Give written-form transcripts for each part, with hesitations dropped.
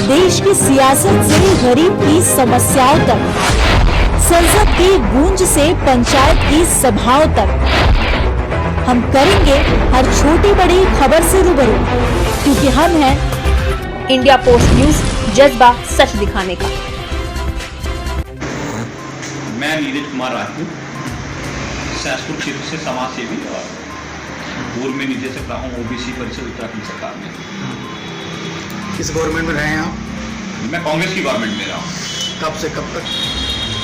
देश की सियासत से गरीब की समस्याओं तक, संसद की गूंज से पंचायत की सभाओं तक, हम करेंगे हर छोटी बड़ी खबर से रूबरू, क्योंकि हम हैं इंडिया पोस्ट न्यूज, जज्बा सच दिखाने का। मैं नीरज कुमार राजपूत, सहसपुर क्षेत्र से समाज सेवी और पूर्व में निदेशक रहा हूँ ओबीसी परिषद उत्तराखंड सरकार में। किस गवर्नमेंट में रहे हैं आप? मैं कांग्रेस की गवर्नमेंट में रहा हूँ। कब से कब तक?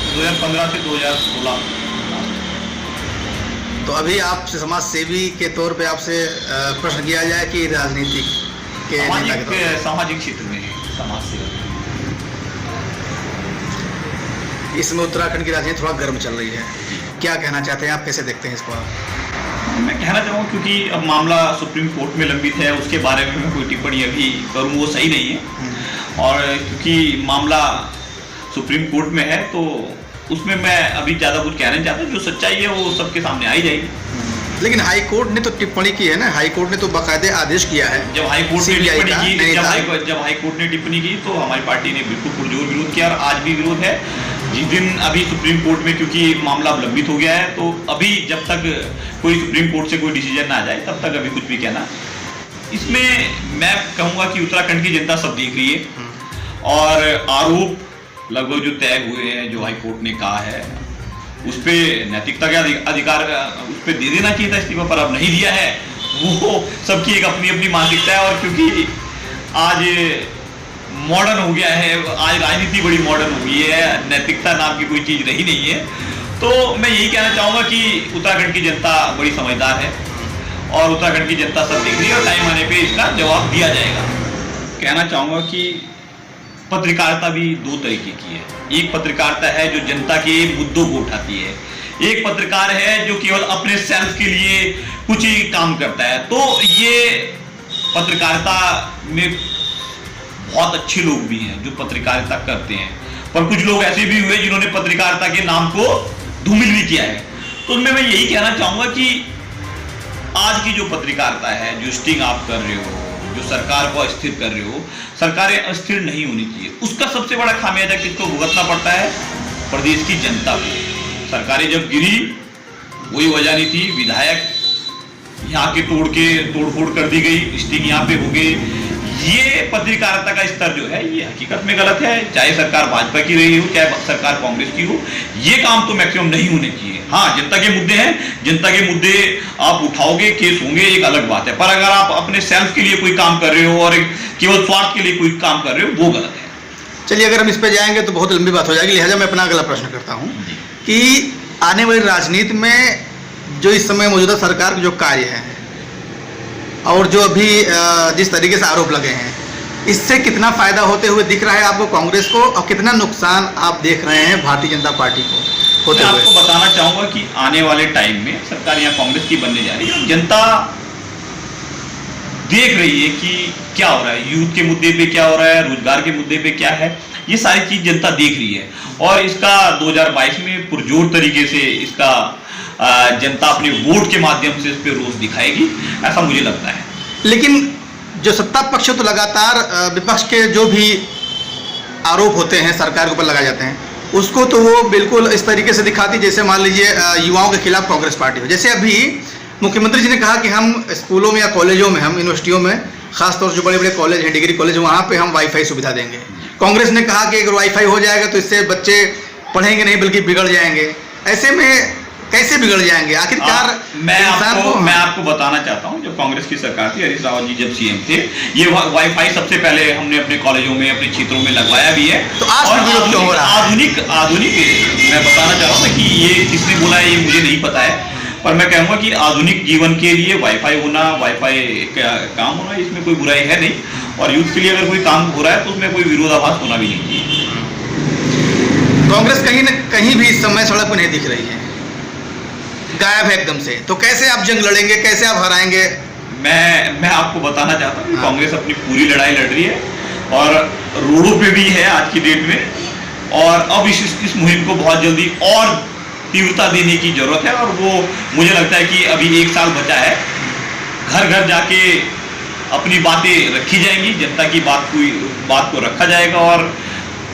2015 से 2016। तो अभी आपसे समाज सेवी के तौर पे आपसे प्रश्न किया जाए कि राजनीतिक के नेता के तौर पे? सामाजिक क्षेत्र में समाज सेवा। इसमें उत्तराखंड की राजनीति थोड़ा गर्म चल रही है, क्या कहना चाहते हैं आप, कैसे देखते हैं इसको? मैं कहना चाहूँगा क्योंकि अब मामला सुप्रीम कोर्ट में लंबित है, उसके बारे में मैं कोई टिप्पणी अभी करूँ वो सही नहीं है। और क्योंकि मामला सुप्रीम कोर्ट में है तो उसमें मैं अभी ज़्यादा कुछ कहना नहीं चाहता। जो सच्चाई है वो सबके सामने आ ही जाएगी। लेकिन हाई कोर्ट ने तो टिप्पणी की है ना, हाई कोर्ट ने तो बाकायदे आदेश किया है। जब हाई कोर्ट ने टिप्पणी की तो हमारी पार्टी ने बिल्कुल पुरजोर विरोध किया और आज भी विरोध है। जिस दिन अभी सुप्रीम कोर्ट में क्योंकि मामला लंबित हो गया है तो अभी जब तक कोई सुप्रीम कोर्ट से कोई डिसीजन ना आ जाए तब तक अभी कुछ भी कहना। इसमें मैं कहूँगा कि उत्तराखंड की जनता सब देख रही है और आरोप लगभग जो तय हुए हैं, जो हाई कोर्ट ने कहा है उस पर नैतिकता का अधिकार उस पर दे देना चाहिए था इस्तीफा, पर अब नहीं दिया है। वो सबकी एक अपनी अपनी मानसिकता है और क्योंकि आज मॉडर्न हो गया है, आज राजनीति बड़ी मॉडर्न हो गई है, नैतिकता नाम की कोई चीज़ रही नहीं है। तो मैं यही कहना चाहूँगा कि उत्तराखंड की जनता बड़ी समझदार है और उत्तराखंड की जनता सब देख रही है और टाइम आने पे इसका जवाब दिया जाएगा। कहना चाहूँगा कि पत्रकारिता भी दो तरीके की है। एक पत्रकारिता है जो जनता के मुद्दों को उठाती है, एक पत्रकार है जो केवल अपने सेल्फ के लिए कुछ ही काम करता है। तो ये पत्रकारिता में बहुत अच्छे लोग भी हैं जो पत्रकारिता करते हैं, पर कुछ लोग ऐसे भी हुए जिन्होंने पत्रकारिता के नाम को धूमिल भी किया है। तो उनमें मैं यही कहना चाहूँगा कि आज की जो पत्रकारिता है, जो स्टिंग आप कर रहे हो, जो सरकार को अस्थिर कर रहे हो, सरकारें अस्थिर नहीं होनी चाहिए। उसका सबसे बड़ा खामियाजा किसको भुगतना पड़ता है? प्रदेश की जनता को। सरकारें जब गिरी कोई वजह नहीं थी, विधायक यहाँ के तोड़फोड़ कर दी गई, स्टिंग यहाँ पे हो गई। ये पत्रकारिता का स्तर जो है ये हकीकत में गलत है, चाहे सरकार भाजपा की रही हो चाहे सरकार कांग्रेस की हो। ये काम तो मैक्सिमम नहीं होने चाहिए। हाँ, जनता के मुद्दे हैं, जनता के मुद्दे आप उठाओगे, केस होंगे, एक अलग बात है। पर अगर आप अपने सेल्फ के लिए कोई काम कर रहे हो और केवल स्वार्थ के लिए कोई काम कर रहे हो, वो गलत है। चलिए, अगर हम इस पे जाएंगे तो बहुत लंबी बात हो जाएगी, लिहाजा मैं अपना अगला प्रश्न करता हूँ कि आने वाली राजनीति में जो इस समय मौजूदा सरकार के जो कार्य है और जो अभी जिस तरीके से आरोप लगे हैं, इससे कितना फायदा होते हुए दिख रहा है आपको कांग्रेस को और कितना नुकसान आप देख रहे हैं भारतीय जनता पार्टी को होते हुए? मैं आपको बताना चाहूंगा कि आने वाले टाइम में सरकार यहाँ कांग्रेस की बनने जा रही है। जनता देख रही है कि क्या हो रहा है, यूथ के मुद्दे पे क्या हो रहा है, रोजगार के मुद्दे पे क्या है, ये सारी चीज जनता देख रही है और इसका 2022 में पुरजोर तरीके से इसका जनता अपने वोट के माध्यम से इस पर रोष दिखाएगी, ऐसा मुझे लगता है। लेकिन जो सत्ता पक्ष तो लगातार विपक्ष के जो भी आरोप होते हैं सरकार के ऊपर लगाए जाते हैं, उसको तो वो बिल्कुल इस तरीके से दिखाती जैसे मान लीजिए युवाओं के खिलाफ कांग्रेस पार्टी हो। जैसे अभी मुख्यमंत्री जी ने कहा कि हम स्कूलों में या कॉलेजों में, हम यूनिवर्सिटियों में, खासतौर से जो बड़े बड़े कॉलेज हैं, डिग्री कॉलेज, वहाँ पे हम वाईफाई सुविधा देंगे। कांग्रेस ने कहा कि अगर वाईफाई हो जाएगा तो इससे बच्चे पढ़ेंगे नहीं बल्कि बिगड़ जाएंगे। ऐसे में कैसे बिगड़ जाएंगे आखिरकार? मैं आपको बताना चाहता हूं, जब कांग्रेस की सरकार थी, हरीश रावत जी जब सीएम थे, ये वाईफाई सबसे पहले हमने अपने कॉलेजों में, अपने क्षेत्रों में लगवाया भी है। तो आज विरोध क्यों हो रहा है? आधुनिक मैं बताना चाह रहा हूँ कि ये किसने बोला है ये मुझे नहीं पता है, पर मैं कहूँगा कि आधुनिक जीवन के लिए वाईफाई होना, वाईफाई का काम होना, इसमें कोई बुराई है नहीं। और यूथ के लिए अगर कोई काम हो रहा है तो उसमें कोई विरोधाभास होना भी नहीं चाहिए। कांग्रेस कहीं न कहीं भी इस समय सड़क पर नहीं दिख रही है, गायब है एकदम से। तो कैसे आप जंग लड़ेंगे, कैसे आप हराएंगे? मैं आपको बताना चाहता हूँ कांग्रेस अपनी पूरी लड़ाई लड़ रही है और रोडों पे भी है आज की डेट में, और अब इस मुहिम को बहुत जल्दी और तीव्रता देने की जरूरत है। और वो मुझे लगता है कि अभी 1 साल बचा है, घर घर जाके अपनी बातें रखी जाएंगी, जनता की बात को रखा जाएगा और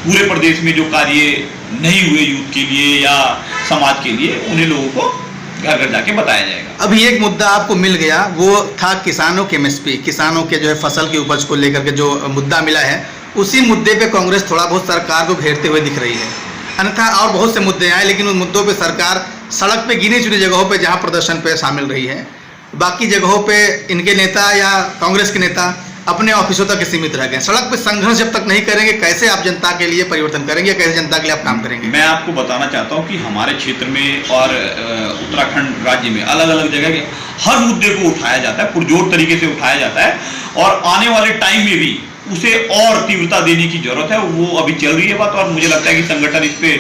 पूरे प्रदेश में जो कार्य नहीं हुए यूथ के लिए या समाज के लिए उन्हें लोगों को घर घर जाके बताया जाएगा। अभी एक मुद्दा आपको मिल गया, वो था किसानों के एमएसपी, किसानों के जो है फसल की उपज को लेकर के जो मुद्दा मिला है, उसी मुद्दे पे कांग्रेस थोड़ा बहुत सरकार को घेरते हुए दिख रही है। अन्यथा और बहुत से मुद्दे आए, लेकिन उन मुद्दों पे सरकार सड़क पे गिनी चुनी जगहों पे जहां प्रदर्शन पे शामिल रही है, बाकी जगहों पे इनके नेता या कांग्रेस के नेता अपने ऑफिसों तक सीमित रह गए। सड़क पे संघर्ष जब तक नहीं करेंगे, कैसे आप जनता के लिए परिवर्तन करेंगे, कैसे जनता के लिए आप काम करेंगे? मैं आपको बताना चाहता हूं कि हमारे क्षेत्र में और उत्तराखंड राज्य में अलग अलग जगह के हर मुद्दे को उठाया जाता है, पुरजोर तरीके से उठाया जाता है और आने वाले टाइम में भी उसे और तीव्रता देने की जरूरत है। वो अभी चल रही है बात और मुझे लगता है कि संगठन इस पे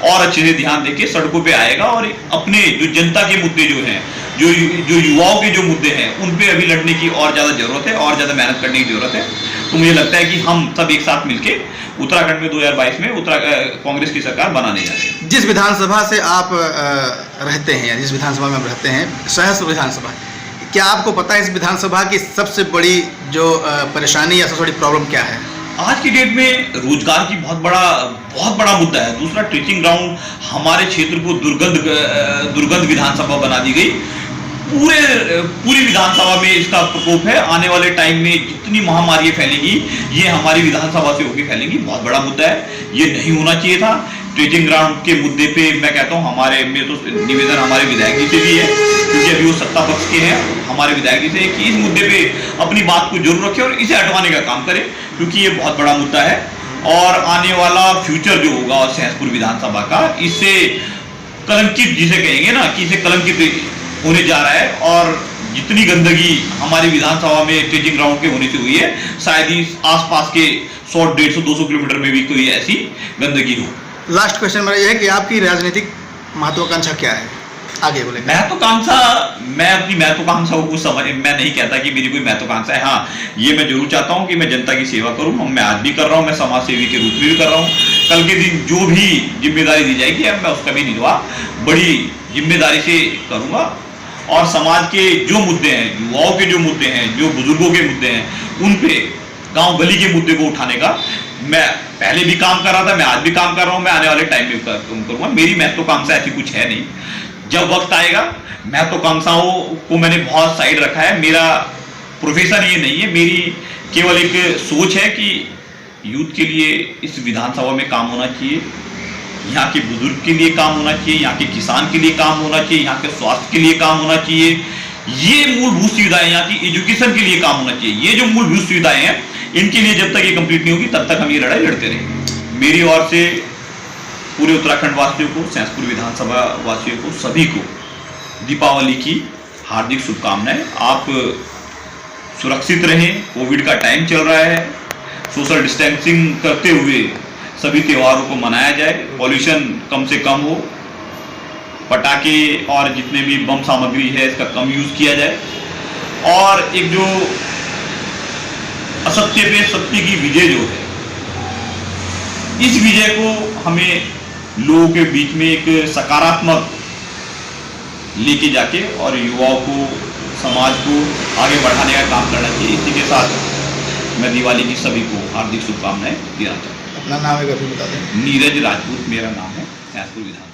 और अच्छे से ध्यान देके सड़कों पे आएगा और अपने जो जनता के मुद्दे जो हैं, जो युवाओं के जो मुद्दे हैं, उन पे अभी लड़ने की और ज़्यादा जरूरत है और ज़्यादा मेहनत करने की जरूरत है। तो मुझे लगता है कि हम सब एक साथ मिलके उत्तराखंड में 2022 में कांग्रेस की सरकार बनाने जा रही है। जिस विधानसभा से आप रहते हैं, जिस विधानसभा में आप रहते हैं, सहस्त्र विधानसभा, क्या आपको पता है इस विधानसभा की सबसे बड़ी जो परेशानी या सबसे बड़ी प्रॉब्लम क्या है? आज की डेट में रोजगार की बहुत बड़ा मुद्दा है। दूसरा, ट्रेचिंग ग्राउंड हमारे क्षेत्र को दुर्गंध विधानसभा बना दी गई। पूरी विधानसभा में इसका प्रकोप है। आने वाले टाइम में जितनी महामारी फैलेगी ये हमारी विधानसभा से होकर फैलेगी। बहुत बड़ा मुद्दा है, ये नहीं होना चाहिए था। ट्रेचिंग ग्राउंड के मुद्दे पे मैं कहता हूँ हमारे में तो निवेदन हमारे विधायक जी से भी है, क्योंकि अभी वो सत्ता पक्ष के हैं, हमारे विधायक जी से कि इस मुद्दे पे अपनी बात को जरूर रखें और इसे हटवाने का काम करें, क्योंकि ये बहुत बड़ा मुद्दा है। और आने वाला फ्यूचर जो होगा सहसपुर विधानसभा का, इससे कलंकित जिसे कहेंगे ना, कि इसे कलंकित होने जा रहा है। और जितनी गंदगी हमारी विधानसभा में ट्रेचिंग ग्राउंड के होने से हुई है, शायद ही आसपास के 100, 150, 200 किलोमीटर में भी कोई ऐसी गंदगी हो। लास्ट क्वेश्चन मेरा यह है कि आपकी राजनीतिक महत्वाकांक्षा क्या है? आगे बोले। महत्वाकांक्षा, मैं अपनी महत्वाकांक्षाओं को मैं नहीं कहता कि मेरी कोई महत्वाकांक्षा है। हाँ, ये मैं जरूर चाहता हूँ कि मैं जनता की सेवा करूँ। मैं आज भी कर रहा हूँ, मैं समाज सेवी के रूप में भी कर रहा हूँ। कल के दिन जो भी जिम्मेदारी दी जाएगी मैं उसका भी निर्वाह बड़ी जिम्मेदारी से करूँगा। और समाज के जो मुद्दे हैं, युवाओं के जो मुद्दे हैं, जो बुजुर्गों के मुद्दे हैं, उन पे गांव गली के मुद्दे को उठाने का मैं पहले भी काम कर रहा था, मैं आज भी काम कर रहा हूं, मैं आने वाले टाइम में करूंगा। मेरी महत्वाकांक्षा ऐसी कुछ है नहीं। जब वक्त आएगा, महत्वाकांक्षाओं को मैंने बहुत साइड रखा है। मेरा प्रोफेशन ये नहीं है, मेरी केवल एक सोच है कि यूथ के लिए इस विधानसभा में काम होना चाहिए, यहाँ के बुजुर्ग के लिए काम होना चाहिए, यहाँ के किसान के लिए काम होना चाहिए, यहाँ के स्वास्थ्य के लिए काम होना चाहिए। ये मूलभूत सुविधाएं, यहाँ की एजुकेशन के लिए काम होना चाहिए। ये जो मूलभूत सुविधाएं हैं, इनके लिए जब तक ये कंप्लीट नहीं होगी तब तक हम ये लड़ाई लड़ते रहेंगे। मेरी ओर से पूरे उत्तराखंड वासियों को, सहसपुर विधानसभा वासियों को, सभी को दीपावली की हार्दिक शुभकामनाएं। आप सुरक्षित रहें, कोविड का टाइम चल रहा है, सोशल डिस्टेंसिंग करते हुए सभी त्योहारों को मनाया जाए, पॉल्यूशन कम से कम हो, पटाखे और जितने भी बम सामग्री है इसका कम यूज किया जाए। और एक जो असत्य पे सत्य की विजय जो है, इस विजय को हमें लोगों के बीच में एक सकारात्मक लेके जाके और युवाओं को, समाज को आगे बढ़ाने का काम करना चाहिए। इसी के साथ मैं दिवाली की सभी को हार्दिक शुभकामनाएं देना चाहता हूँ। अपना नाम एक बार बता दें। नीरज राजपूत मेरा नाम है, सहसपुर विधान।